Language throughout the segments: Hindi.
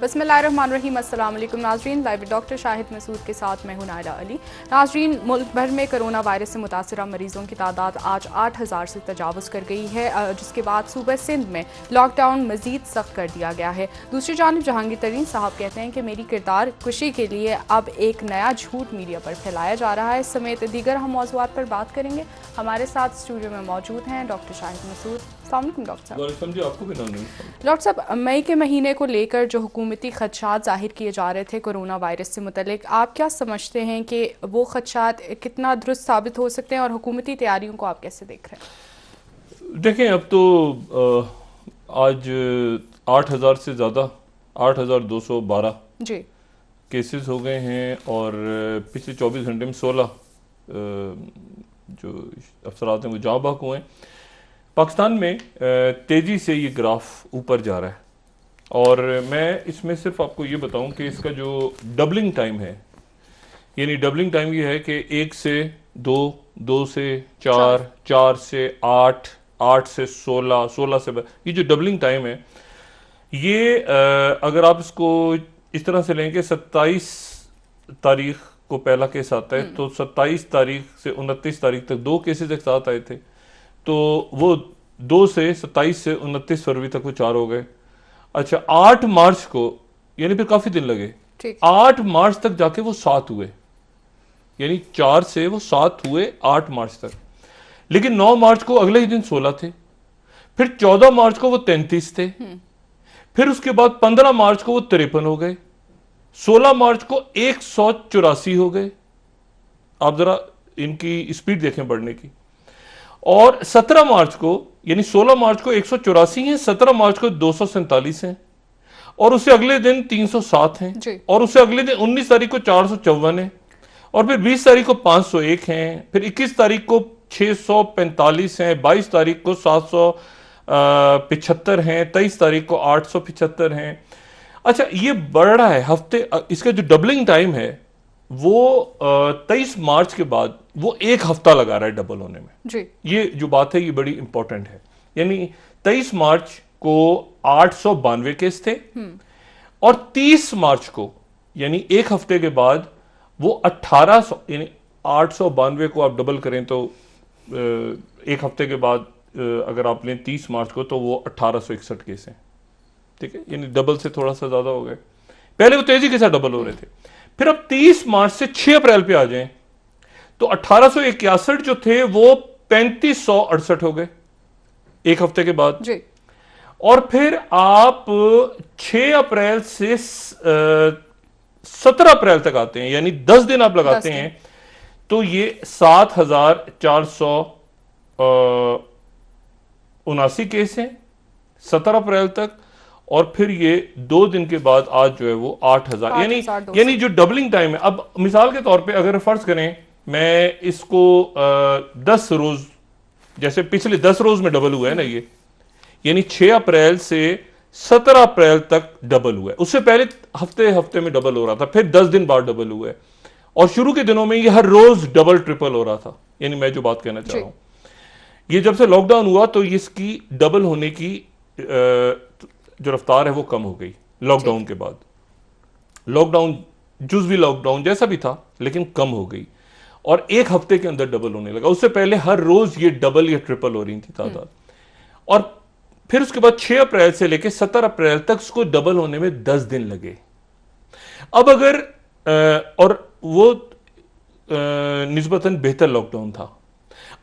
बिस्मिल्लाहिर्रहमानिर्रहीम। अस्सलाम वालेकुम नाज़रीन, लाइव डॉक्टर शाहिद मसूद के साथ मैं हूं नायला अली। नाज़रीन, मुल्क भर में कोरोना वायरस से मुतासरा मरीज़ों की तादाद आज 8,000 से तजावुज़ कर गई है, जिसके बाद सूबा सिंध में लॉकडाउन मज़ीद सख्त कर दिया गया है। दूसरी जानिब जहांगीर तरीन साहब कहते हैं कि मेरी किरदार कुशी के लिए अब एक नया झूठ मीडिया पर फैलाया जा रहा है। इस समेत दीगर हम मौज़ूआत पर बात करेंगे। हमारे साथ स्टूडियो में मौजूद हैं डॉक्टर शाहिद मसूद। अस्सलाम वालेकुम डॉक्टर साहब। डॉक्टर साहब, मई के महीने को लेकर जो हुकूमती खदशात जाहिर किए जा रहे थे कोरोना वायरस से मुतल्लिक, आप क्या समझते हैं कि वो खदशात कितना दुरुस्त साबित हो सकते हैं और हुकूमती तैयारियों को आप कैसे देख रहे हैं? देखें, अब तो आज 8,000 से ज़्यादा 8,212 जी केसेस हो गए हैं और पिछले 24 घंटे में 16 जो अफसरात हैं वो जाँ बहक हुए हैं। पाकिस्तान में तेज़ी से ये ग्राफ ऊपर जा रहा है और मैं इसमें सिर्फ आपको ये बताऊं कि इसका जो डबलिंग टाइम है, यानी डबलिंग टाइम ये है कि 1 से 2, 2 से 4, 4 से 8, 8 से 16, 16 से ये जो डबलिंग टाइम है, ये अगर आप इसको इस तरह से लें कि 27 तारीख को पहला केस आता है तो 27 तारीख से 29 तारीख तक 2 केसेस एक साथ आए थे, तो वो 2 से 27 से 29 फरवरी तक वो 4 हो गए। अच्छा, 8 मार्च को, यानी फिर काफी दिन लगे, 8 मार्च तक जाके वो 7 हुए, यानी 4 से वो 7 हुए 8 मार्च तक। लेकिन 9 मार्च को अगले ही दिन 16 थे, फिर 14 मार्च को वो 33 थे, फिर उसके बाद 15 मार्च को वो 53 हो गए, 16 मार्च को 184 हो गए। आप जरा इनकी स्पीड देखें बढ़ने की। और 17 मार्च को, यानी 16 मार्च को 184 हैं, 17 मार्च को 247 हैं, और उससे अगले दिन 307 हैं, और उससे अगले दिन 19 तारीख को 454 है, और फिर 20 तारीख को 501 हैं, फिर 21 तारीख को 645 हैं, 22 तारीख को 775 हैं, 23 तारीख को 875 हैं। अच्छा, ये बढ़ रहा है हफ्ते। इसका जो डबलिंग टाइम है वो 23 मार्च के बाद वो 1 हफ्ता लगा रहा है डबल होने में जी। ये जो बात है ये बड़ी इंपॉर्टेंट है। यानी 23 मार्च को 892 केस थे और 30 मार्च को, यानी 1 हफ्ते के बाद, वो 1800, यानी 892 को आप डबल करें तो 1 हफ्ते के बाद अगर आप लें 30 मार्च को तो वो 1861 केस हैं। ठीक है, यानी डबल से थोड़ा सा ज्यादा हो गए। पहले वो तेजी के साथ डबल हो रहे थे। फिर अब 30 मार्च से 6 अप्रैल पे आ जाएं तो 1861 जो थे वो 3568 हो गए 1 हफ्ते के बाद जी। और फिर आप 6 अप्रैल से 17 अप्रैल तक आते हैं, यानी 10 दिन आप लगाते हैं तो ये 7,479 केस हैं 17 अप्रैल तक, और फिर ये 2 दिन के बाद आज जो है वो 8,000, यानी जो डबलिंग टाइम है। अब मिसाल के तौर पे अगर फर्ज करें मैं इसको 10 रोज, जैसे पिछले 10 रोज में डबल हुआ है ना ये, यानी 6 अप्रैल से 17 अप्रैल तक डबल हुआ है। उससे पहले हफ्ते हफ्ते में डबल हो रहा था, फिर 10 दिन बाद डबल हुआ है, और शुरू के दिनों में ये हर रोज डबल ट्रिपल हो रहा था। यानी मैं जो बात कहना चाह रहा हूं, ये जब से लॉकडाउन हुआ तो इसकी डबल होने की जो रफ्तार है वो कम हो गई लॉकडाउन के बाद। लॉकडाउन, जुज़वी लॉकडाउन जैसा भी था, लेकिन कम हो गई और 1 हफ्ते के अंदर डबल होने लगा। उससे पहले हर रोज ये डबल या ट्रिपल हो रही थी तादाद, और फिर उसके बाद 6 अप्रैल से लेकर 17 अप्रैल तक उसको डबल होने में 10 दिन लगे। अब अगर और वो निस्बतन बेहतर लॉकडाउन था।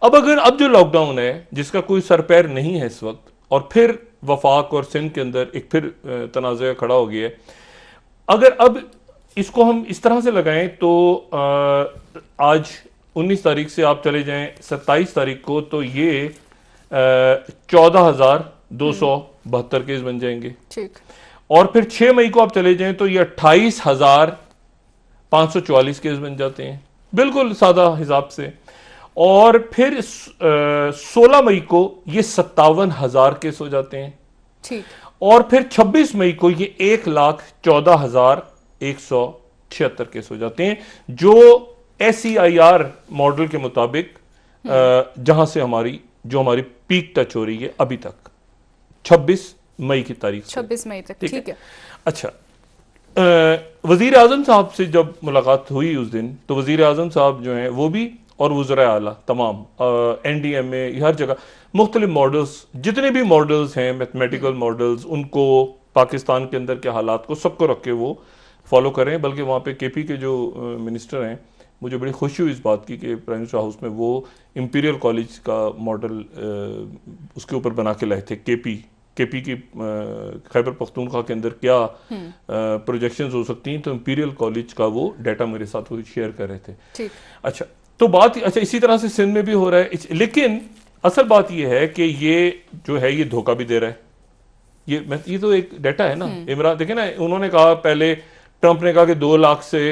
अब जो लॉकडाउन है जिसका कोई सर पैर नहीं है इस वक्त, और फिर वफाक और सिंध के अंदर एक फिर तनाज़ा खड़ा हो गया है। अगर अब इसको हम इस तरह से लगाएं तो आज 19 तारीख से आप चले जाएं 27 तारीख को तो ये 14,272 केस बन जाएंगे। ठीक। और फिर 6 मई को आप चले जाएं तो ये 28,544 केस बन जाते हैं, बिल्कुल सादा हिसाब से। और फिर 16 मई को ये 57,000 केस हो जाते हैं। ठीक। और फिर 26 मई को ये 1,14,176 केस हो जाते हैं, जो SEIR मॉडल के मुताबिक जहां से हमारी पीक टच हो रही है अभी तक 26 मई की तारीख, 26 मई तक। ठीक है। अच्छा, वज़ीर आज़म साहब से जब मुलाकात हुई उस दिन, तो वज़ीर आज़म साहब जो हैं वो भी, और वज़राए आला तमाम NDMA हर जगह मुख्तलिफ मॉडल्स, जितने भी मॉडल्स हैं मैथमेटिकल मॉडल्स, उनको पाकिस्तान के अंदर के हालात को सबको रख के वो फॉलो करें। बल्कि वहाँ पे KP के जो मिनिस्टर हैं, मुझे बड़ी खुशी हुई इस बात की कि प्राइम मिनिस्टर हाउस में वो इंपीरियल कॉलेज का मॉडल उसके ऊपर बना के लाए थे। KP की खैबर पख्तूनख्वा के अंदर क्या प्रोजेक्शंस हो सकती हैं, तो इंपीरियल कॉलेज का वो डाटा मेरे साथ वो शेयर कर रहे थे। ठीक। अच्छा, तो बात अच्छा इसी तरह से सिंध में भी हो रहा है। लेकिन असल बात ये है कि ये जो है ये धोखा भी दे रहा है। ये तो एक डाटा है ना। इमरान देखे ना, उन्होंने कहा पहले, ट्रंप ने कहा कि 2 लाख से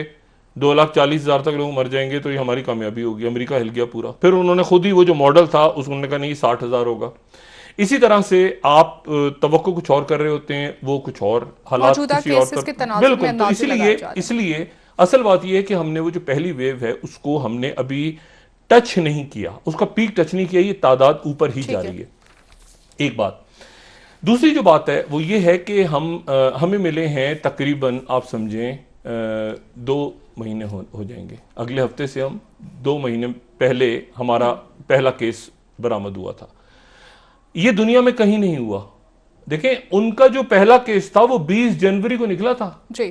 2,40,000 तक लोग मर जाएंगे तो ये हमारी कामयाबी होगी, अमेरिका हिल गया पूरा। फिर उन्होंने खुद ही वो जो मॉडल था उसने कहा नहीं 60,000 होगा। इसी तरह से आप तवक्को कुछ और कर रहे होते हैं, वो कुछ और हालात किसी और कर, बिल्कुल। तो इसलिए असल बात यह है कि हमने वो जो पहली वेव है उसको हमने अभी टच नहीं किया, उसका पीक टच नहीं किया, ये तादाद ऊपर ही जा रही है। एक बात। दूसरी जो बात है वो ये है कि हमें मिले हैं तकरीबन, आप समझें 2 महीने हो जाएंगे। अगले हफ्ते से हम 2 महीने पहले हमारा पहला केस बरामद हुआ था। ये दुनिया में कहीं नहीं हुआ। देखें, उनका जो पहला केस था वो 20 जनवरी को निकला था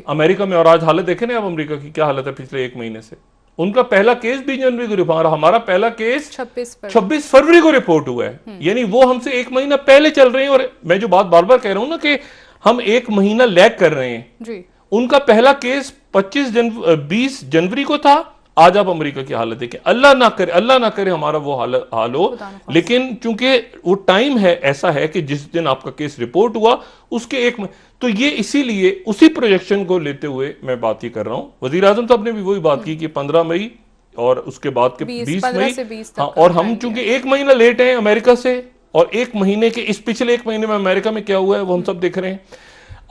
अमेरिका में, और आज हालत देखें ना आप अमेरिका की क्या हालत है पिछले 1 महीने से। उनका पहला केस 20 जनवरी को रिपोर्ट, हमारा पहला केस 26 फरवरी को रिपोर्ट हुआ है। यानी वो हमसे 1 महीना पहले चल रहे हैं। और मैं जो बात बार बार कह रहा हूं ना कि हम 1 महीना लैग कर रहे हैं जी। उनका पहला केस 20 जनवरी को था। आज आप अमेरिका की हालत देखें, अल्लाह ना करे हमारा वो हाल हो। लेकिन चूंकि वो टाइम है ऐसा है कि जिस दिन आपका केस रिपोर्ट हुआ उसके तो ये इसीलिए उसी प्रोजेक्शन को लेते हुए मैं बात ही कर रहा हूं। वजीर आजम साहब ने भी वही बात की कि 15 मई और उसके बाद के 20 मई। हाँ, और हम चूंकि 1 महीना लेट हैं अमेरिका से, और 1 महीने के इस पिछले 1 महीने में अमेरिका में क्या हुआ है वो हम सब देख रहे हैं।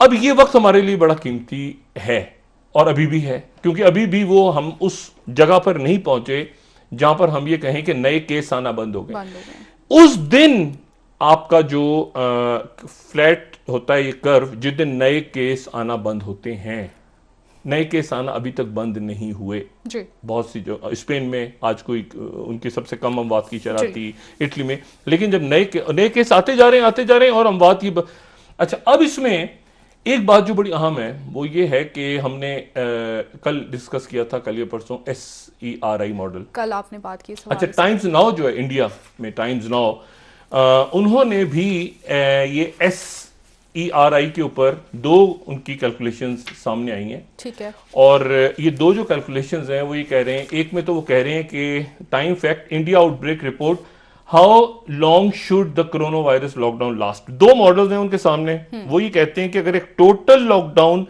अब ये वक्त हमारे लिए बड़ा कीमती है, और अभी भी है, क्योंकि अभी भी वो हम उस जगह पर नहीं पहुंचे जहां पर हम ये कहें कि नए केस आना बंद हो गए। उस दिन आपका जो फ्लैट होता है ये कर्व, जिस दिन नए केस आना बंद होते हैं, नए केस आना अभी तक बंद नहीं हुए जी। बहुत सी जो स्पेन में आज कोई उनकी सबसे कम अमवात की शरह थी, इटली में, लेकिन जब नए केस आते जा रहे हैं और अमवात की अच्छा, अब इसमें एक बात जो बड़ी अहम है वो ये है कि हमने कल डिस्कस किया था, कल या परसों, SERI मॉडल, कल आपने बात की। अच्छा, टाइम्स नाउ जो है इंडिया में, टाइम्स नाउ उन्होंने भी ये SERI के ऊपर 2 उनकी कैलकुलेशंस सामने आई हैं। ठीक है। और ये 2 जो कैलकुलेशंस हैं वो ये कह रहे हैं, एक में तो वो कह रहे हैं कि time fact India outbreak report, how long should the corona virus lockdown last. 2 models हैं उनके सामने। वो ये कहते हैं कि अगर एक टोटल लॉकडाउन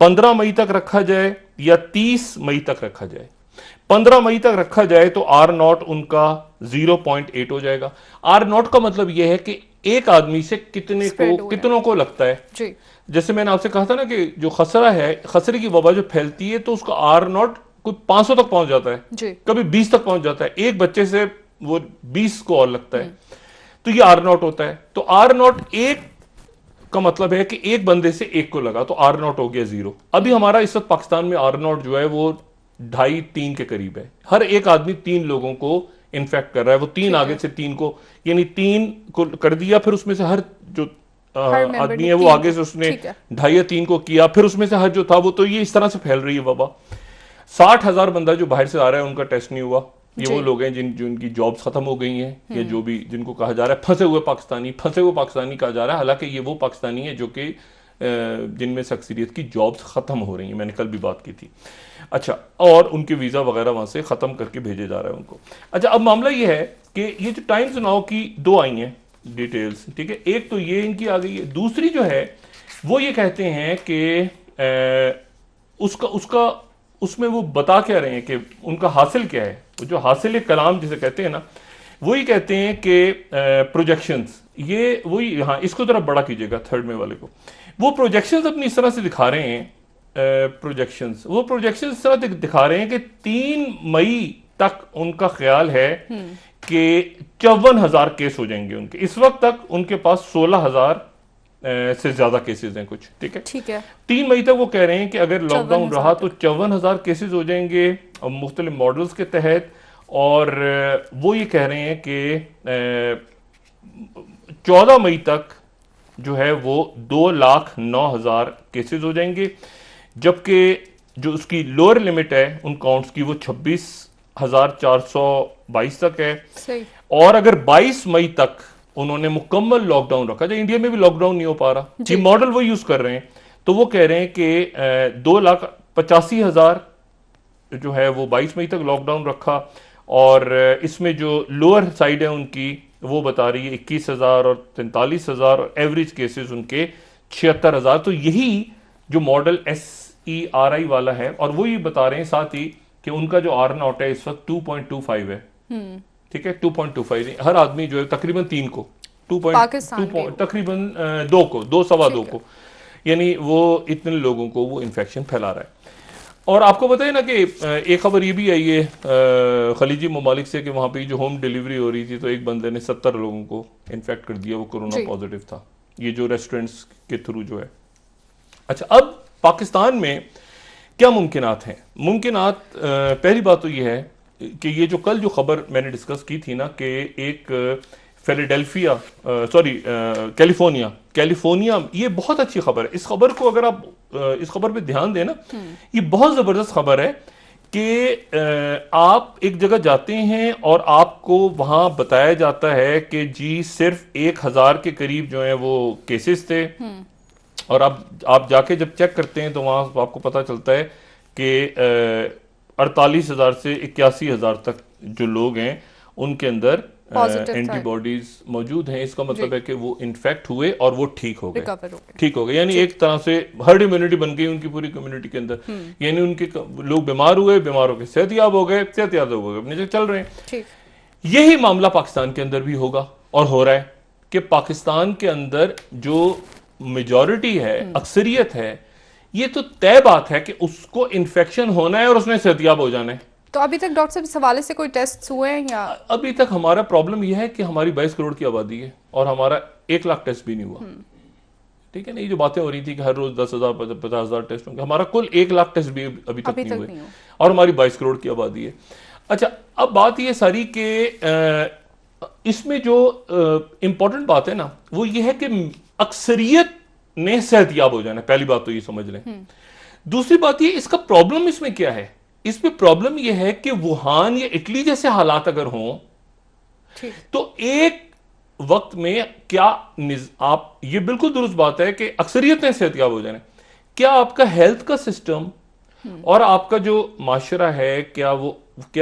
15 मई तक रखा जाए या 30 मई तक रखा जाए, 15 मई तक रखा जाए तो R0 उनका 0.8 हो जाएगा। R0 का मतलब यह है कि एक आदमी से कितनों को लगता है जी। जैसे मैंने आपसे कहा था ना कि जो खसरा है, खसरे की वबा जो फैलती है तो उसका R0 कोई 500 तक पहुंच जाता है जी। कभी 20 तक पहुंच जाता है, एक बच्चे से वो 20 को और लगता है, तो ये R0 होता है। तो R0 1 का मतलब है कि एक बंदे से 1 को लगा तो R0 हो गया 0। अभी हमारा इस वक्त पाकिस्तान में R0 जो है वो 2.5-3 के करीब है। हर एक आदमी 3 लोगों को इन्फेक्ट कर रहा है। वो 3 आगे से 3 को, यानी 3 को कर दिया, फिर उसमें से हर जो आदमी है वो आगे से उसने 2.5 या 3 को किया, फिर उसमें से हर जो था वो, तो ये इस तरह से फैल रही है वबा। 60,000 बंदा जो बाहर से आ रहा है उनका टेस्ट नहीं हुआ। ये वो लोग हैं जिनकी जॉब्स खत्म हो गई हैं, या जो भी जिनको कहा जा रहा है फंसे हुए पाकिस्तानी कहा जा रहा है। हालांकि ये वो पाकिस्तानी है जो कि जिनमें से अक्सरियत की जॉब्स खत्म हो रही हैं, मैंने कल भी बात की थी। अच्छा, और उनके वीजा वगैरह वहां से खत्म करके भेजे जा रहा है उनको। अच्छा, अब मामला ये है कि ये जो टाइम्स नाउ की 2 आई हैं डिटेल्स, ठीक है, एक तो ये इनकी आ गई है, दूसरी जो है वो ये कहते हैं कि उसमें वो बता क्या रहे हैं कि उनका हासिल क्या है। जो हासिल कलाम जिसे कहते हैं ना, वही कहते हैं कि प्रोजेक्शंस, ये वही, हाँ इसको जरा बड़ा कीजिएगा, थर्ड में वाले को। वो प्रोजेक्शंस अपनी इस तरह से दिखा रहे हैं, प्रोजेक्शंस इस तरह दिखा रहे हैं कि 3 मई तक उनका ख्याल है कि 54,000 केस हो जाएंगे उनके। इस वक्त तक उनके पास 16,000 से ज्यादा केसेस हैं कुछ, ठीक है। ठीक है। 3 मई तक वो कह रहे हैं कि अगर लॉकडाउन रहा तो 54,000 केसेस हो जाएंगे मुख्तलिफ मॉडल्स के तहत, और वो ये कह रहे हैं कि 14 मई तक जो है वो 2,09,000 केसेस हो जाएंगे, जबकि जो उसकी लोअर लिमिट है उन काउंट्स की वो 26,422 तक है। सही। और अगर 22 मई तक उन्होंने मुकम्मल लॉकडाउन रखा, जो इंडिया में भी लॉकडाउन नहीं हो पा रहा, ये मॉडल वो यूज कर रहे हैं, तो वो कह रहे हैं कि 2,85,000 जो है वो 22 मई तक लॉकडाउन रखा, और इसमें जो लोअर साइड है उनकी वो बता रही है 21,000 और 43,000, और एवरेज केसेस उनके 76,000। तो यही जो मॉडल SERI वाला है, और वो ये बता रहे हैं साथ ही कि उनका जो R नॉट है इस वक्त 2.25 है, ठीक है, 2.25 नहीं, हर आदमी जो है तकरीबन 3 को, तकरीबन 2 को, 2 सवा 2 को, यानी वो इतने लोगों को वो इन्फेक्शन फैला रहा है। और आपको पता है ना कि एक खबर ये भी आई है खलीजी ममालिक से कि वहाँ पे जो होम डिलीवरी हो रही थी तो एक बंदे ने 70 लोगों को इन्फेक्ट कर दिया, वो कोरोना पॉजिटिव था, ये जो रेस्टोरेंट्स के थ्रू जो है। अच्छा, अब पाकिस्तान में क्या मुमकिनात हैं? मुमकिनात, पहली बात तो ये है कि ये जो कल जो खबर मैंने डिस्कस की थी ना कि एक फिलाडेल्फिया, कैलिफोर्निया, ये बहुत अच्छी खबर है। इस खबर को अगर आप इस खबर पे ध्यान दें ना, ये बहुत जबरदस्त खबर है कि आप एक जगह जाते हैं और आपको वहां बताया जाता है कि जी सिर्फ 1,000 के करीब जो है वो केसेस थे, और आप जाके जब चेक करते हैं तो वहां आपको पता चलता है कि 48,000 से 81,000 तक जो लोग हैं उनके अंदर एंटीबॉडीज मौजूद हैं। इसका मतलब है कि वो इन्फेक्ट हुए और वो ठीक हो गए, यानी एक तरह से हर्ड इम्यूनिटी बन गई उनकी पूरी कम्युनिटी के अंदर, यानी उनके लोग बीमार हुए, बीमारों के सेहतयाब हो गए, सेहतयाब हो गए, अपने जगह चल रहे हैं। यही मामला पाकिस्तान के अंदर भी होगा और हो रहा है कि पाकिस्तान के अंदर जो मेजॉरिटी है, अक्सरियत है, ये तो तय बात है कि उसको इन्फेक्शन होना है और उसने सेहतयाब हो जाना है। तो अभी तक डॉक्टर साहब इस हवाले से कोई टेस्ट हुए हैं या? अभी तक हमारा प्रॉब्लम यह है कि हमारी 22 करोड़ की आबादी है और हमारा 1 लाख टेस्ट भी नहीं हुआ, ठीक है ना। ये जो बातें हो रही थी कि हर रोज 10,000 50,000 टेस्ट होंगे, हमारा कुल 1 लाख टेस्ट भी अभी तक नहीं हुए, और हमारी 22 करोड़ की आबादी है। अच्छा, अब बात ये सारी कि इसमें जो इंपॉर्टेंट बात है ना वो ये है कि अक्सरियत ने सेहतयाब हो जाना, पहली बात तो ये समझ लें। दूसरी बात ये, इसका प्रॉब्लम इसमें क्या है? इसमें प्रॉब्लम यह है कि वुहान या इटली जैसे हालात अगर हों तो एक वक्त में क्या आप, ये बिल्कुल दुरुस्त बात है कि अक्सरियत ने सेहतयाब हो जाना, क्या आपका हेल्थ का सिस्टम और आपका जो माशरा है क्या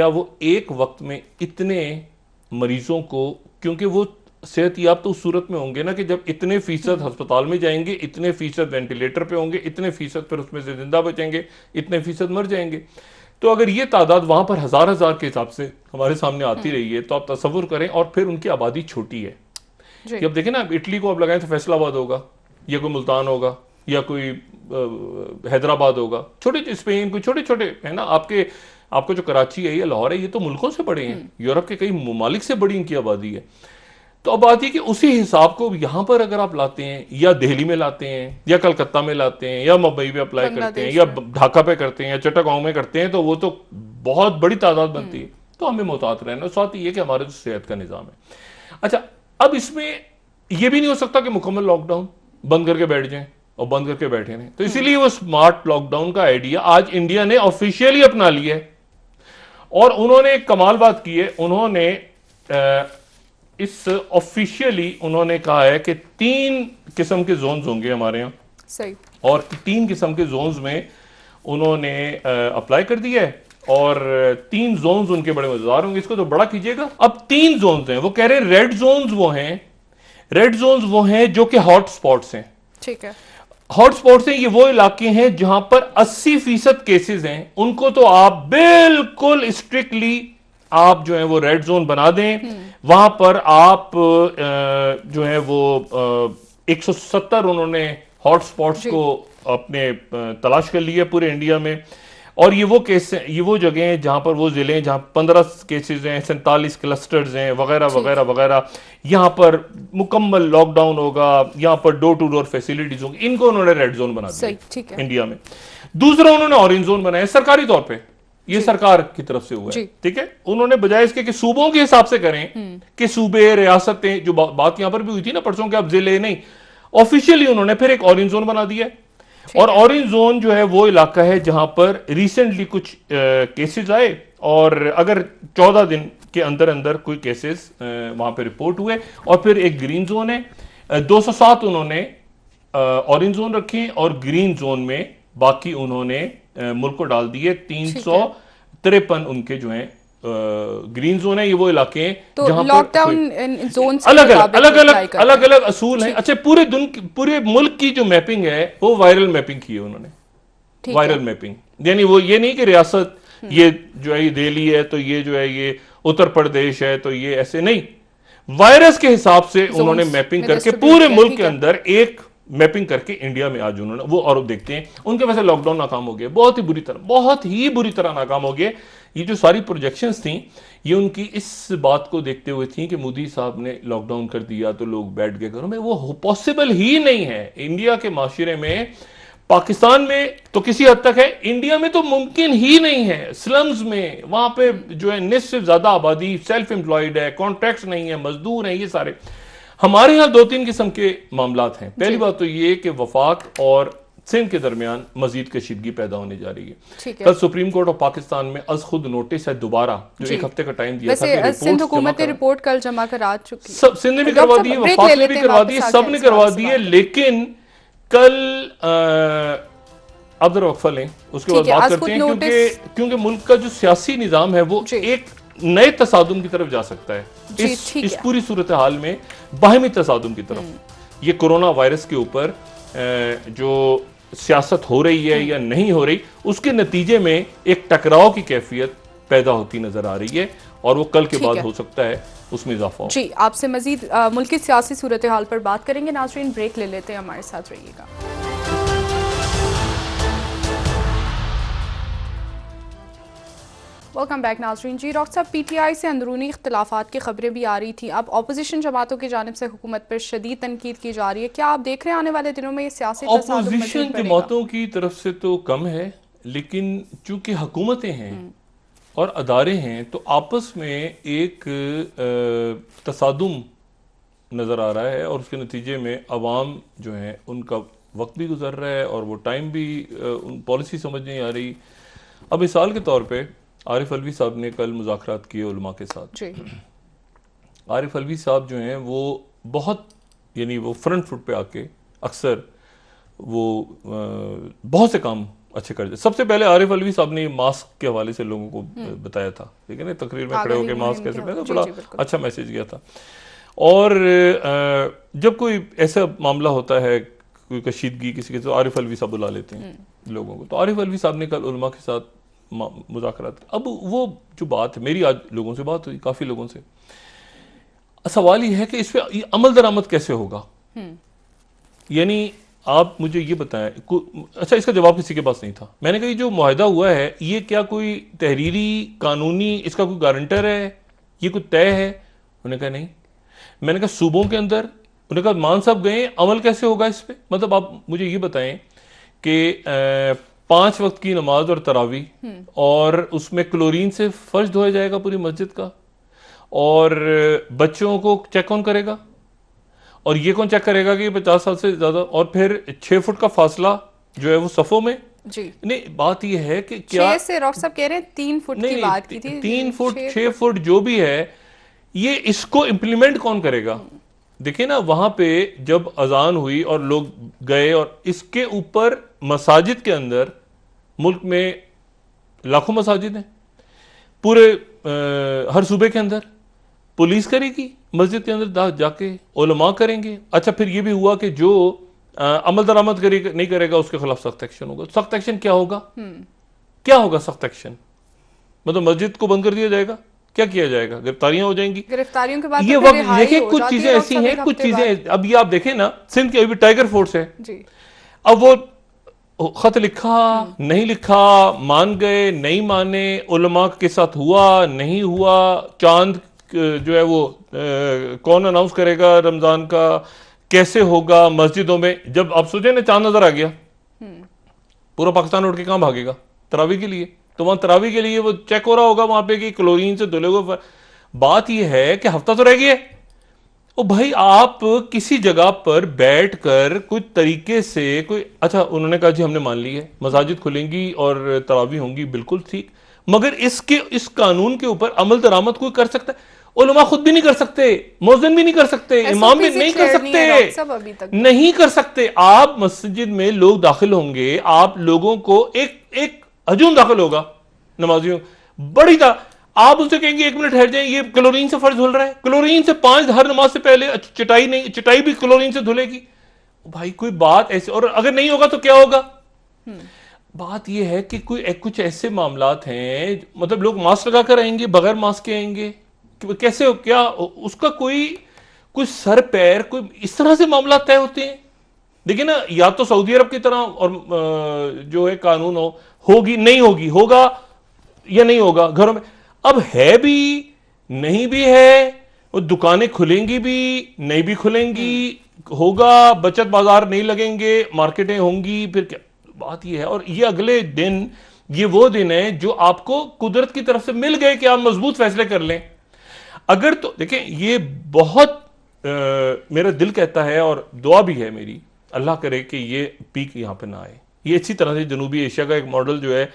वो एक वक्त में इतने मरीजों को, क्योंकि वो सेहतयाब तो उस सूरत में होंगे ना कि जब इतने फीसद अस्पताल में जाएंगे, इतने फीसद वेंटिलेटर पे होंगे, इतने फीसद फिर उसमें से जिंदा बचेंगे, इतने फीसद मर जाएंगे। तो अगर ये तादाद वहां पर हजार के हिसाब से हमारे सामने आती रही है तो आप तसव्वुर करें, और फिर उनकी आबादी छोटी है कि अब देखें ना, इटली को आप लगाएं तो फैसलाबाद होगा या कोई मुल्तान होगा या कोई हैदराबाद होगा, छोटे स्पेन, कोई छोटे छोटे है ना, आपको जो कराची है या लाहौर है, ये तो मुल्कों से बड़े हैं, यूरोप के कई ममालिक से बड़ी इनकी आबादी है। तो अब बात यह कि उसी हिसाब को यहां पर अगर आप लाते हैं या दिल्ली में लाते हैं या कलकत्ता में लाते हैं या मुंबई में अप्लाई करते हैं या ढाका पे करते हैं या चट्टागांव में करते हैं तो वो तो बहुत बड़ी तादाद बनती है। तो हमें मोहतात रहना, साथ ही ये कि हमारे जो सेहत का निज़ाम है। अच्छा, अब इसमें यह भी नहीं हो सकता कि मुकम्मल लॉकडाउन बंद करके बैठ जाएं और बंद करके बैठे नहीं, तो इसीलिए वो स्मार्ट लॉकडाउन का आइडिया आज इंडिया ने ऑफिशियली अपना लिया है। और उन्होंने एक कमाल बात की है, उन्होंने इस ऑफिशियली उन्होंने कहा है कि 3 किस्म के जोन्स होंगे हमारे यहाँ, सही, और 3 किस्म के जोन्स में उन्होंने अप्लाई कर दिया है, और 3 जोन्स उनके बड़े मजेदार होंगे, इसको तो बड़ा कीजिएगा। अब 3 जोन्स हैं, वो कह रहे हैं रेड जोन्स वो हैं जो कि हॉट स्पॉट्स हैं, ठीक है। हॉट स्पॉट्स हैं, ये वो इलाके हैं जहां पर 80% केसेस हैं, उनको तो आप बिल्कुल स्ट्रिक्टली आप जो है वो रेड जोन बना दें। वहां पर आप जो है वो 170 उन्होंने हॉट स्पॉट्स को अपने तलाश कर लिया पूरे इंडिया में। और ये वो केस हैं, ये वो जगह हैं जहां पर वो जिले हैं जहां 15 केसेस हैं, 47 क्लस्टर्स हैं, वगैरह वगैरह वगैरह। यहां पर मुकम्मल लॉकडाउन होगा, यहां पर डोर टू डोर फैसिलिटीज होंगी। इनको उन्होंने रेड जोन बना दिया इंडिया में। दूसरा उन्होंने ऑरेंज जोन बनाया सरकारी तौर पर, ये सरकार की तरफ से हुआ है, ठीक है। उन्होंने बजाय इसके कि सूबों के हिसाब से करें कि सूबे रियासतें, जो बात यहां पर भी हुई थी ना परसों के, अब जिले नहीं, ऑफिशियली उन्होंने फिर एक ऑरेंज जोन बना दिया है। और ऑरेंज जोन जो है वो इलाका है जहां पर रिसेंटली कुछ केसेस आए, और अगर 14 दिन के अंदर अंदर कोई केसेस वहां पे रिपोर्ट हुए, और फिर एक ग्रीन जोन है। 207 उन्होंने ऑरेंज जोन रखे, और ग्रीन जोन में बाकी उन्होंने मुल्क को डाल दिए। 353 उनके जो हैं ग्रीन जोन है, ये वो इलाके हैं तो जहां लॉकडाउन जोन अलग अलग असूल हैं। अच्छा, पूरे मुल्क की जो मैपिंग है वो वायरल मैपिंग की है उन्होंने, वायरल मैपिंग, यानी वो ये नहीं कि रियासत ये जो है ये दिल्ली है तो ये जो है ये उत्तर प्रदेश है तो ये ऐसे नहीं, वायरस के हिसाब से उन्होंने मैपिंग करके पूरे मुल्क के अंदर एक मैपिंग करके इंडिया में आज उन्होंने वो, और देखते हैं उनके वैसे लॉकडाउन नाकाम हो गया, बहुत ही बुरी तरह नाकाम हो गया। ये जो सारी प्रोजेक्शंस थी ये उनकी इस बात को देखते हुए थी कि मोदी साहब ने लॉकडाउन कर दिया तो लोग बैठ गए घरों में, वो पॉसिबल ही नहीं है। इंडिया के माशरे में, पाकिस्तान में तो किसी हद तक है, इंडिया में तो मुमकिन ही नहीं है। स्लम्स में वहां पे जो है निस्फ से ज्यादा आबादी सेल्फ एम्प्लॉयड है, कॉन्ट्रैक्ट्स नहीं है, मजदूर हैं, ये सारे। हमारे यहां 2-3 किस्म के मामलात हैं। पहली बात तो ये कि वफाक और सिंध के दरमियान मजीद कशीदगी पैदा होने जा रही है। कल सुप्रीम कोर्ट ऑफ पाकिस्तान में अज खुद नोटिस है दोबारा, जो 1 हफ्ते का टाइम दिया था, सिंध हुकूमत ने रिपोर्ट कल जमा करा चुकी, सब सिंध ने भी करवा दी है, वफाक ने भी करवा दी है, सब ने करवा दी है। लेकिन कल अब जरा वक्फा लें, उसके बाद बात करते हैं, क्योंकि मुल्क का जो सियासी निजाम है वो एक नए तसादुम की तरफ जा सकता है इस पूरी सूरत हाल में, बाहमी तसादुम की तरफ। ये कोरोना वायरस के ऊपर जो सियासत हो रही है या नहीं हो रही, उसके नतीजे में एक टकराव की कैफियत पैदा होती नजर आ रही है, और वो कल के बाद हो सकता है उसमें इजाफा हो। जी, आपसे मजीद मुल्क की सियासी सूरत हाल पर बात करेंगे। नाज़रीन, ब्रेक ले लेते हैं, हमारे साथ रहिएगा। वेलकम बैक नाज़रीन। जी डॉक्टर साहब, PTI से अंदरूनी इख्तिलाफात की खबरें भी आ रही थी, अब अपोजिशन जमातों की जानिब से हुकूमत पर शदीद तनकीद की जा रही है, क्या आप देख रहे हैं आने वाले दिनों में ये सियासी अपोजिशन जमातों की तरफ से तो कम है, लेकिन चूंकि हुकूमतें हैं और अदारे हैं तो आपस में एक तसादुम नज़र आ रहा है, और उसके नतीजे में अवाम जो है उनका वक्त भी गुजर रहा है और वो टाइम भी पॉलिसी समझ नहीं आ रही। अब मिसाल के तौर पे आरिफ अलवी साहब ने कल मुज़ाकरात किए उलमा के साथ। आरिफ अलवी साहब जो हैं वो बहुत, यानी वो फ्रंट फुट पे आके अक्सर वो बहुत से काम अच्छे कर। सबसे पहले आरिफ अलवी साहब ने मास्क के हवाले से लोगों को बताया था, ठीक है ना, तकरीर में खड़े होकर मास्क कैसे पहना, बड़ा अच्छा मैसेज गया था। और जब कोई ऐसा मामला होता है, कोई कशीदगी किसी के, तो आरिफ अलवी साहब बुला लेते हैं लोगों को। तो आरिफ अलवी साहब ने कल उलमा के साथ मुज़ाकरात। अब वो जो बात है, मेरी आज लोगों से बात हुई, काफ़ी लोगों से, सवाल ये है कि इस पर अमल दरामद कैसे होगा। यानी आप मुझे ये बताएं, अच्छा इसका जवाब किसी के पास नहीं था। मैंने कहा जो मुआहदा हुआ है ये क्या कोई तहरीरी कानूनी इसका कोई गारंटर है, ये कोई तय है? उन्होंने कहा नहीं। मैंने कहा सूबों के अंदर, उन्होंने कहा मान साहब गए, अमल कैसे होगा इस पर? मतलब आप मुझे ये बताएं कि 5 वक्त की नमाज और तरावी, और उसमें क्लोरीन से फर्श धोया जाएगा पूरी मस्जिद का, और बच्चों को चेक कौन करेगा, और ये कौन चेक करेगा कि 50 साल से ज्यादा, और फिर 6 फुट का फासला जो है वो सफों में। जी नहीं, बात ये है कि क्या 6 से डॉक्टर साहब कह रहे हैं 3 फुट की बात की थी, 3 फुट 6 फुट जो भी है, ये इसको इंप्लीमेंट कौन करेगा? देखिए ना, वहां पे जब अजान हुई और लोग गए, और इसके ऊपर मसाजिद के अंदर, मुल्क में लाखों मसाजिद हैं पूरे हर सूबे के अंदर, पुलिस करेगी मस्जिद के अंदर जाके, उलमा करेंगे। अच्छा फिर ये भी हुआ कि जो अमल दरामद नहीं करेगा उसके खिलाफ सख्त एक्शन होगा। सख्त एक्शन क्या होगा? क्या होगा सख्त एक्शन? मतलब मस्जिद को बंद कर दिया जाएगा? क्या किया जाएगा? गिरफ्तारियां हो जाएंगी। गिरफ्तारियों के बाद ये वक्त देखिए, कुछ चीजें ऐसी हैं, कुछ चीजें अब ये आप देखें ना, सिंध की अभी टाइगर फोर्स है जी। अब वो खत लिखा, नहीं लिखा, मान गए, नहीं माने, उलमा के साथ हुआ, नहीं हुआ, चांद जो है वो कौन अनाउंस करेगा रमजान का, कैसे होगा मस्जिदों में। जब आप सोचे ना चांद नजर आ गया, पूरा पाकिस्तान उठ के कहां भागेगा? तरावी के लिए। तो वहां तरावी के लिए वो चेक हो रहा होगा वहां पे कि क्लोरीन से धुले हुए। बात यह है कि हफ्ता तो रह गया। ओ भाई, आप किसी जगह पर बैठकर कुछ तरीके से कोई, अच्छा उन्होंने कहा जी हमने मान ली है, मसाजिद खुलेंगी और तरावी होंगी, बिल्कुल ठीक, मगर इस कानून के ऊपर अमल दरामद कोई कर सकता है? उलमा खुद भी नहीं कर सकते, मौज़िन भी नहीं कर सकते, इमाम भी नहीं कर सकते, नहीं कर सकते। आप मस्जिद में लोग दाखिल होंगे, आप लोगों को एक हजूम दाखिल होगा नमाजियों बड़ी आप उनसे कहेंगे 1 मिनट ठहर जाए, ये क्लोरीन से फर्ज धुल रहा है, क्लोरीन से 5 हर नमाज से पहले, चटाई नहीं, चटाई भी क्लोरीन से धुलेगी। भाई कोई बात ऐसे, और अगर नहीं होगा तो क्या होगा? बात यह है कि कुछ ऐसे मामलात हैं, मतलब लोग मास्क लगा कर आएंगे, बगैर मास्क के आएंगे, कैसे हो, क्या उसका कोई सर पैर, कोई इस तरह से मामला तय होते हैं। देखिए ना, या तो सऊदी अरब की तरह और जो है कानून होगी, नहीं होगी, होगा या नहीं होगा घरों में। अब है भी, नहीं भी है, वो दुकानें खुलेंगी भी, नहीं भी खुलेंगी, होगा, बचत बाजार नहीं लगेंगे, मार्केटें होंगी, फिर क्या? बात ये है। और ये अगले दिन, ये वो दिन है जो आपको कुदरत की तरफ से मिल गए कि आप मजबूत फैसले कर लें। अगर तो देखें, ये बहुत मेरा दिल कहता है और दुआ भी है मेरी, अल्लाह करे कि ये पीक यहां पे ना आए। ये अच्छी तरह से जनूबी एशिया का एक मॉडल जो है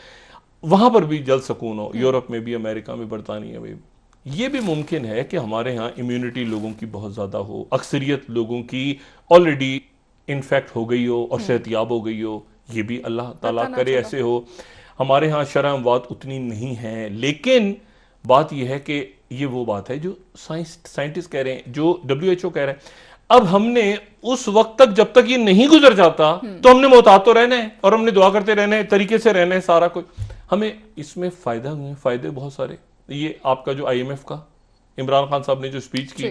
वहां पर भी जल्द सुकून हो, यूरोप में भी, अमेरिका में, बरतानिया में भी। ये भी मुमकिन है कि हमारे यहाँ इम्यूनिटी लोगों की बहुत ज़्यादा हो, अक्सरियत लोगों की ऑलरेडी इन्फेक्ट हो गई हो और सेहतियाब हो गई हो। ये भी अल्लाह ताला करे ऐसे हो। हमारे यहाँ शरह-अमवात उतनी नहीं है, लेकिन बात यह है कि ये वो बात है जो साइंटिस्ट कह रहे हैं, जो WHO कह रहे हैं। अब हमने उस वक्त तक, जब तक ये नहीं गुजर जाता, तो हमने मोहतात तो रहना है और हमने दुआ करते रहना है, तरीके से रहना है, सारा कुछ। हमें इसमें फायदे बहुत सारे। ये आपका जो IMF का इमरान खान साहब ने जो स्पीच की,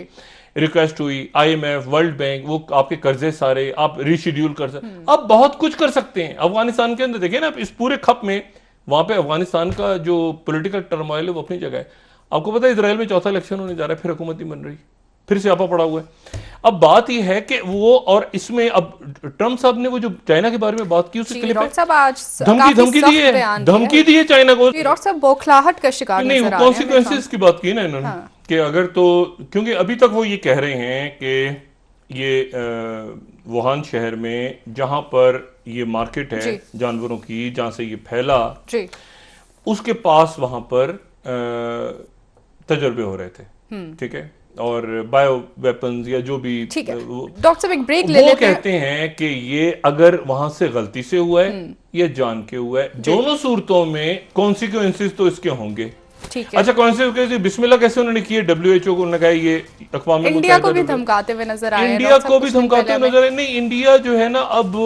रिक्वेस्ट हुई, IMF, वर्ल्ड बैंक, वो आपके कर्जे सारे आप रीशेड्यूल कर सकते, अब बहुत कुछ कर सकते हैं। अफगानिस्तान के अंदर देखिए ना, इस पूरे खप में वहां पे अफगानिस्तान का जो पॉलिटिकल टर्मोइल है वो अपनी जगह है। आपको पता है इजराइल में चौथा इलेक्शन होने जा रहा है, फिर हुकूमत नहीं बन रही, फिर से आपा पड़ा हुआ है। अब बात यह है कि वो, और इसमें अब ट्रम्प साहब ने वो जो चाइना के बारे में बात की, उसके क्लिप धमकी दी है चाइना को, बौखलाहट का शिकार नहीं, कॉन्सिक्वेंसेस की बात की ना इन्होंने, कि अगर तो, क्योंकि अभी तक वो ये कह रहे हैं कि ये वुहान शहर में जहां पर ये मार्केट है जानवरों की, जहां से ये फैला, उसके पास वहां पर तजर्बे हो रहे थे, ठीक है, और बायो वेपन्स या जो भी, ठीक है। डॉक्टर साहब एक ब्रेक ले लेते हैं। कहते हैं कि ये अगर वहां से गलती से हुआ है या जान के हुआ है, दोनों सूरतों में कॉन्सिक्वेंसेस तो इसके होंगे। अच्छा, कॉन्सिक्वेंसेस बिस्मिल्लाह कैसे उन्होंने किए? WHO को उन्होंने कहा, ये अक़वाम मुत्तहिदा, इंडिया को भी धमकाते हुए नजर आए, इंडिया को भी धमकाते हुए नजर आए। नहीं, इंडिया जो है ना, अब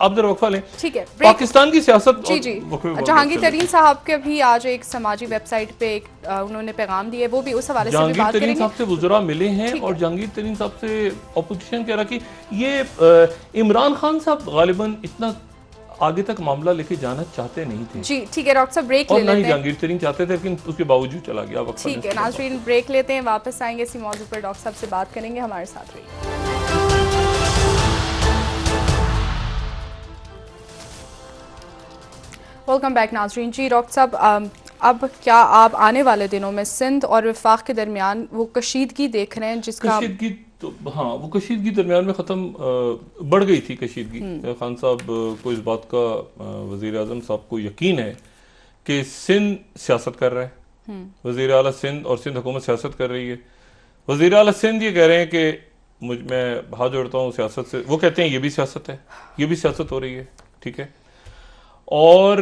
आप जरा वक्फा लें, ठीक है, पाकिस्तान की सियासत। जी जी, जहांगीर तरीन साहब के भी आज एक समाजी वेबसाइट पे एक उन्होंने पैगाम दिए, वो भी उस हवाले से बात करेंगे। जहांगीर तरीन साहब से वुज़रा मिले हैं और जहांगीर तरीन साहब से ऑपोजिशन कह रहा कि ये इमरान खान साहब गालिबन इतना आगे तक मामला लेके जाना चाहते नहीं थे। जी ठीक है डॉक्टर साहब, ब्रेक ले लेते हैं। जहांगीर तरीन चाहते थे, लेकिन उसके बावजूद चला गया। ठीक है नाज़रीन, ब्रेक लेते हैं, वापस आएंगे इसी मौजू पर डॉक्टर साहब से बात करेंगे, हमारे साथ रहिए। वेलकम बैक नाज़रीन। जी डॉक्टर साहब, अब क्या आप आने वाले दिनों में सिंध और वफाक के दरमियान वो कशीदगी देख रहे हैं, जिसका तो हाँ, वो कशीदगी दरमियान में ख़त्म बढ़ गई थी कशीदगी। खान साहब को इस बात का वज़ीर आज़म साहब को यकीन है कि सिंध सियासत कर रहा है, वज़ीर आला सिंध और सिंध हुकूमत सियासत कर रही है। वज़ीर आला सिंध ये कह रहे हैं कि मैं हाथ जोड़ता हूँ सियासत से, वो कहते हैं ये भी सियासत है, ये भी सियासत हो रही है, ठीक है, और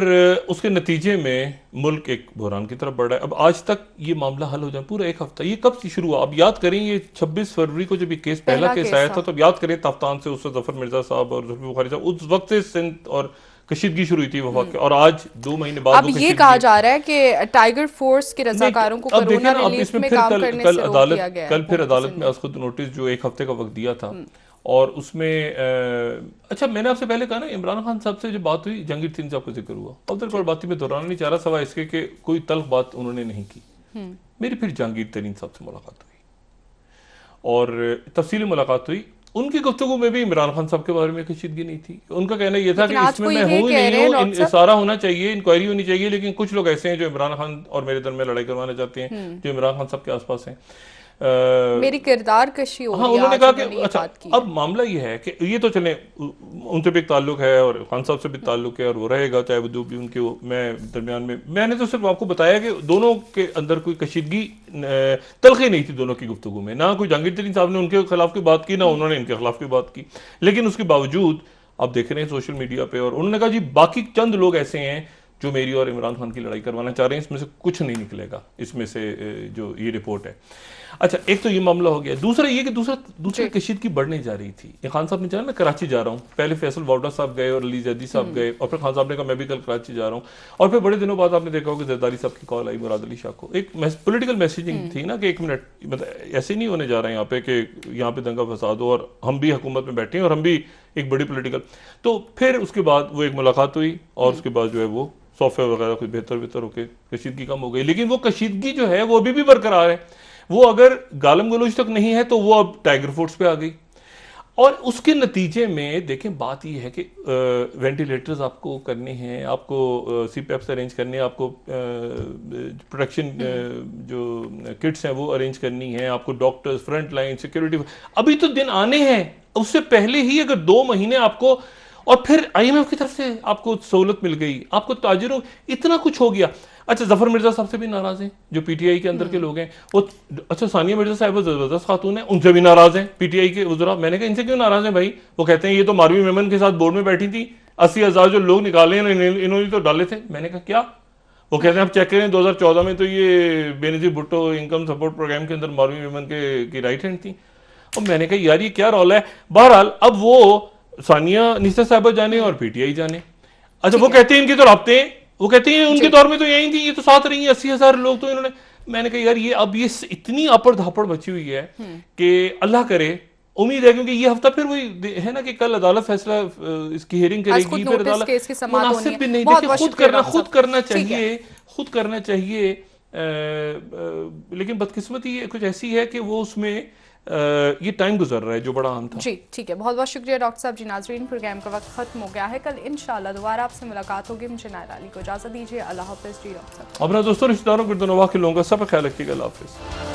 उसके नतीजे में मुल्क एक बहरान की तरफ बढ़ रहा है। अब आज तक ये मामला हल हो जाए, पूरा एक हफ्ता, ये कब से शुरू हुआ? अब याद करें, ये 26 फरवरी को जब ये केस पहला केस आया था, तो अब याद करें तफ्तान से, उससे जफर मिर्जा साहब और जुल्फिकार बुखारी साहब, उस वक्त से सिंध और कशीदगी शुरू हुई थी वफाक के, और आज 2 महीने बाद अब ये कहा जा रहा है कि टाइगर फोर्स के रजाकारों को कोरोना रिलीफ में काम करने से रोक दिया गया है। कल फिर अदालत में उसको नोटिस जो 1 हफ्ते का वक्त दिया था, और उसमें अच्छा, मैंने आपसे पहले कहा ना, इमरान खान साहब से जो बात हुई, जहांगीर तरीन साहब का जिक्र हुआ, अब तक बात में दोहराना नहीं चाह रहा, सवा इसके कि कोई तल्ख बात उन्होंने नहीं की। मेरी फिर जहांगीर तरीन साहब से मुलाकात हुई और तफसीली मुलाकात हुई। उनकी गुफ्तगू में भी इमरान खान साहब के बारे में कशीदगी नहीं थी। उनका कहना यह था कि इसमें मैं हूँ नहीं हूँ, सारा होना चाहिए, इंक्वायरी होनी चाहिए, लेकिन कुछ लोग ऐसे हैं जो इमरान खान और मेरे दरमियान लड़ाई करवाना चाहते हैं, जो इमरान खान साहब के आसपास हैं। मेरी किरदार कशी हो रही है। हाँ, उन्होंने कहा कि अच्छा, अब मामला ये है कि ये तो चले, उनसे भी एक ताल्लुक है और खान साहब से भी ताल्लुक है और वो रहेगा, चाहे वो जो भी उनके मैं दरमियान में, मैंने तो सिर्फ आपको बताया कि दोनों के अंदर कोई कशीदगी तलखी नहीं थी दोनों की गुफ्तगू में। ना कोई जहांगीर तरीन साहब ने उनके खिलाफ की बात की, ना उन्होंने इनके खिलाफ की बात की, लेकिन उसके बावजूद आप देख रहे हैं सोशल मीडिया पे, और उन्होंने कहा जी बाकी चंद लोग ऐसे हैं जो मेरी और इमरान खान की लड़ाई करवाना चाह रहे हैं, इसमें से कुछ नहीं निकलेगा, इसमें से जो ये रिपोर्ट है। अच्छा, एक तो ये मामला हो गया। दूसरा ये कि दूसरी कशीदगी बढ़ने जा रही थी। खान साहब ने कहा मैं कराची जा रहा हूँ, पहले फैसल वाउडा साहब गए और अली जैदी साहब गए, और फिर खान साहब ने कहा मैं भी कल कराची जा रहा हूँ, और फिर बड़े दिनों बाद आपने देखा होगा जरदारी साहब की कॉल आई मुराद अली शाह को। एक पॉलिटिकल मैसेजिंग थी ना कि एक मिनट, मतलब ऐसे नहीं होने जा रहा है यहाँ पे कि यहाँ पे दंगा फसाद हो और हम भी हुकूमत में बैठे हैं और हम भी एक बड़ी पॉलिटिकल। तो फिर उसके बाद वो एक मुलाकात हुई और उसके बाद जो है वो सॉफ्टवेयर वगैरह कुछ बेहतर होकर कशीदगी कम हो गई, लेकिन वो कशीदगी जो है वो अभी भी बरकरार है। वो अगर गालम गलोच तक नहीं है तो वो अब टाइगर फोर्स पे आ गई, और उसके नतीजे में देखें बात यह है कि वेंटिलेटर्स आपको करने हैं, आपको सीपैप्स अरेंज करने हैं, आपको प्रोटेक्शन जो किट्स हैं वो अरेंज करनी है, आपको डॉक्टर्स, फ्रंट लाइन सिक्योरिटी, अभी तो दिन आने हैं। उससे पहले ही अगर 2 महीने आपको, और फिर आईएमएफ की तरफ से आपको सहूलत मिल गई, आपको ताजिरों, इतना कुछ हो गया। अच्छा, जफर मिर्जा साहब से भी नाराज हैं जो पीटीआई के अंदर के लोग हैं वो। अच्छा, सानिया मिर्जा साहब जबरदस्त खातून है, उनसे भी नाराज हैं पीटीआई के उजरा। मैंने कहा इनसे क्यों नाराज हैं भाई? वो कहते हैं ये तो मारवी मेमन के साथ बोर्ड में बैठी थी, 80,000 जो लोग निकाले इन्होंने तो डाले थे। मैंने कहा क्या? वो कहते हैं आप चेक करें 2014 में तो ये Benazir Bhutto income support programme के अंदर मारवी मेमन की राइट हैंड थी। और मैंने कहा यार ये क्या रौला है। बहरहाल अब वो सानिया निशा साहबा जाने और पीटीआई जाने। अच्छा, वो कहते हैं इनके तो राब्ते हैं, वो कहते हैं उनके दौर में तो यही थी, ये तो साथ रही है, 80,000 लोग तो इन्होंने। मैंने कहा यार ये अब ये इतनी आपड़ धापड़ मची हुई है कि अल्लाह करे, उम्मीद है क्योंकि ये हफ्ता फिर वही है ना कि कल अदालत फैसला इसकी हियरिंग करेगी, फिर अदालत मुनासिब भी नहीं। देखिए खुद करना चाहिए, लेकिन बदकिस्मती कुछ ऐसी है कि वो उसमें ये टाइम गुजर रहा है जो बड़ा आम था। जी ठीक है, बहुत बहुत शुक्रिया डॉक्टर साहब जी। नाजरीन, प्रोग्राम का वक्त खत्म हो गया है, कल इंशाल्लाह दोबारा आपसे मुलाकात होगी। मुझे नायरा अली को इजाजत दीजिए, अल्लाह हाफिज़ जी। डॉक्टर साहब, अपना दोस्तों, रिश्तेदारों, गिरदोनवाह के लोगों का सब ख्याल रखिएगा। अल्लाह हाफिज़।